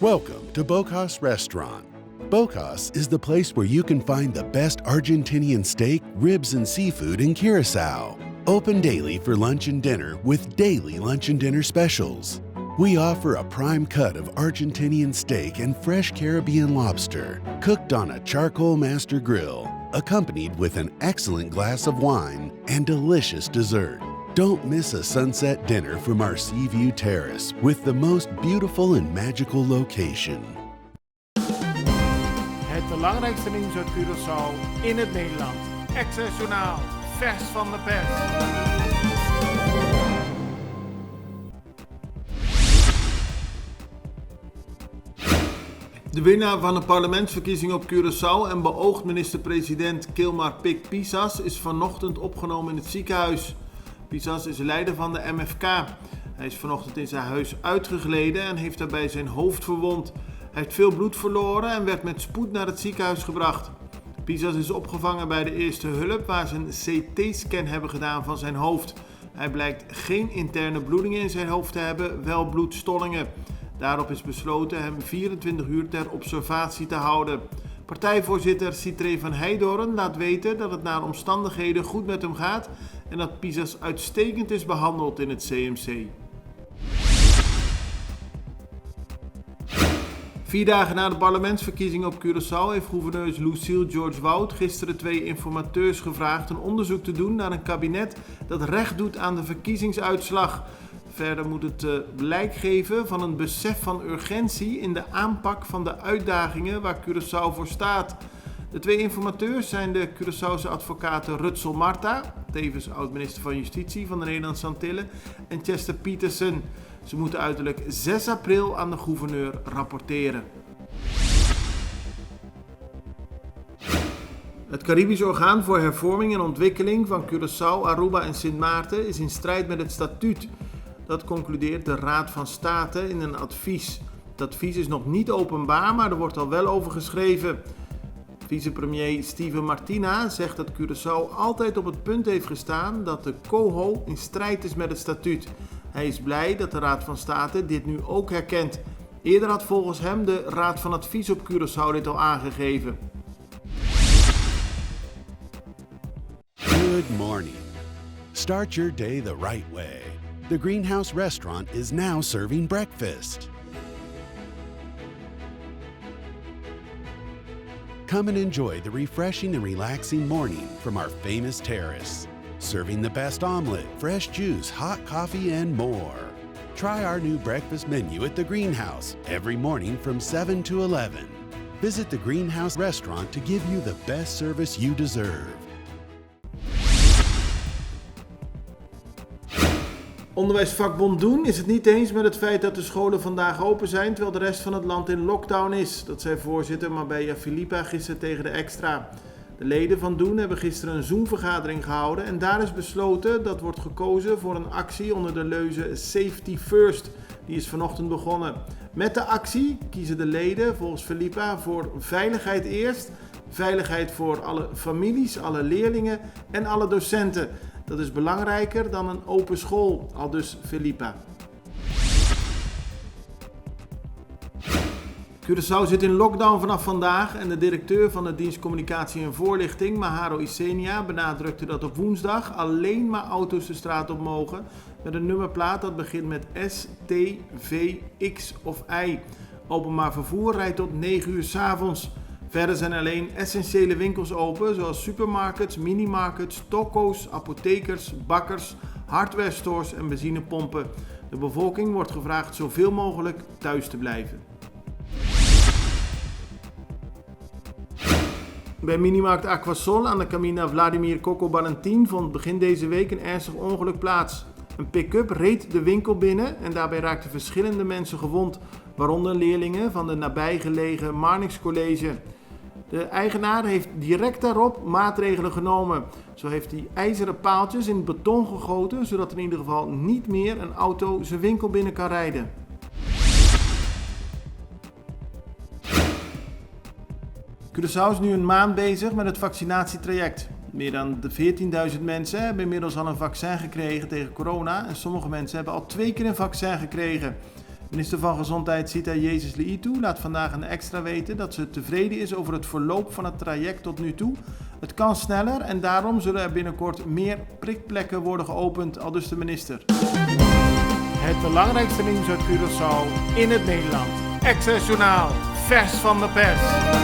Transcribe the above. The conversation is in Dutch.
Welcome to Bocas Restaurant. Bocas is the place where you can find the best Argentinian steak, ribs, and seafood in Curaçao. Open daily for lunch and dinner with daily lunch and dinner specials. We offer a prime cut of Argentinian steak and fresh Caribbean lobster, cooked on a charcoal master grill, accompanied with an excellent glass of wine and delicious dessert. Don't miss a sunset dinner from our Seaview Terrace with the most beautiful and magical location. Het belangrijkste nieuws uit Curaçao in het Nederland. Access Journaal, vers van de pers. De winnaar van de parlementsverkiezingen op Curaçao en beoogd minister-president Kilmar Pik Pisas is vanochtend opgenomen in het ziekenhuis. Pisas is leider van de MFK. Hij is vanochtend in zijn huis uitgegleden en heeft daarbij zijn hoofd verwond. Hij heeft veel bloed verloren en werd met spoed naar het ziekenhuis gebracht. Pisas is opgevangen bij de eerste hulp waar ze een CT-scan hebben gedaan van zijn hoofd. Hij blijkt geen interne bloedingen in zijn hoofd te hebben, wel bloedstollingen. Daarop is besloten hem 24 uur ter observatie te houden. Partijvoorzitter Sitré van Heijdorn laat weten dat het naar omstandigheden goed met hem gaat en dat Pisas uitstekend is behandeld in het CMC. 4 dagen na de parlementsverkiezingen op Curaçao heeft gouverneur Lucille George Wout gisteren 2 informateurs gevraagd een onderzoek te doen naar een kabinet dat recht doet aan de verkiezingsuitslag. Verder moet het blijk geven van een besef van urgentie in de aanpak van de uitdagingen waar Curaçao voor staat. De 2 informateurs zijn de Curaçaose advocaten Rutzel Marta, tevens oud-minister van Justitie van de Nederlandse Antillen, en Chester Petersen. Ze moeten uiterlijk 6 april aan de gouverneur rapporteren. Het Caribisch Orgaan voor Hervorming en Ontwikkeling van Curaçao, Aruba en Sint Maarten is in strijd met het statuut. Dat concludeert de Raad van State in een advies. Het advies is nog niet openbaar, maar er wordt al wel over geschreven. Vicepremier Steven Martina zegt dat Curaçao altijd op het punt heeft gestaan dat de COHO in strijd is met het statuut. Hij is blij dat de Raad van State dit nu ook herkent. Eerder had volgens hem de Raad van Advies op Curaçao dit al aangegeven. Good morning. Start your day the right way. The Greenhouse Restaurant is now serving breakfast. Come and enjoy the refreshing and relaxing morning from our famous terrace. Serving the best omelet, fresh juice, hot coffee, and more. Try our new breakfast menu at the Greenhouse every morning from 7 to 11. Visit the Greenhouse Restaurant to give you the best service you deserve. Onderwijsvakbond Doen is het niet eens met het feit dat de scholen vandaag open zijn, terwijl de rest van het land in lockdown is. Dat zei voorzitter Marbella Filippa gisteren tegen de Extra. De leden van Doen hebben gisteren een Zoom-vergadering gehouden en daar is besloten dat wordt gekozen voor een actie onder de leuze Safety First. Die is vanochtend begonnen. Met de actie kiezen de leden volgens Filippa voor veiligheid eerst, veiligheid voor alle families, alle leerlingen en alle docenten. Dat is belangrijker dan een open school, aldus Filippa. Curaçao zit in lockdown vanaf vandaag en de directeur van de dienst Communicatie en Voorlichting, Maharo Isenia, benadrukte dat op woensdag alleen maar auto's de straat op mogen met een nummerplaat dat begint met S, T, V, X of Y. Openbaar vervoer rijdt tot 9 uur 's avonds. Verder zijn alleen essentiële winkels open, zoals supermarkets, minimarkets, toko's, apothekers, bakkers, hardware stores en benzinepompen. De bevolking wordt gevraagd zoveel mogelijk thuis te blijven. Bij minimarkt Aquasol aan de Camina Vladimir Coco Valentin vond begin deze week een ernstig ongeluk plaats. Een pick-up reed de winkel binnen en daarbij raakten verschillende mensen gewond, waaronder leerlingen van de nabijgelegen Marnix College. De eigenaar heeft direct daarop maatregelen genomen. Zo heeft hij ijzeren paaltjes in beton gegoten, zodat in ieder geval niet meer een auto zijn winkel binnen kan rijden. Curaçao is nu een maand bezig met het vaccinatietraject. Meer dan 14.000 mensen hebben inmiddels al een vaccin gekregen tegen corona en sommige mensen hebben al 2 keer een vaccin gekregen. Minister van Gezondheid Sita Jezus Liitu laat vandaag een extra weten dat ze tevreden is over het verloop van het traject tot nu toe. Het kan sneller en daarom zullen er binnenkort meer prikplekken worden geopend, aldus de minister. Het belangrijkste nieuws uit Curaçao in het Nederland. Access Journaal, vers van de pers.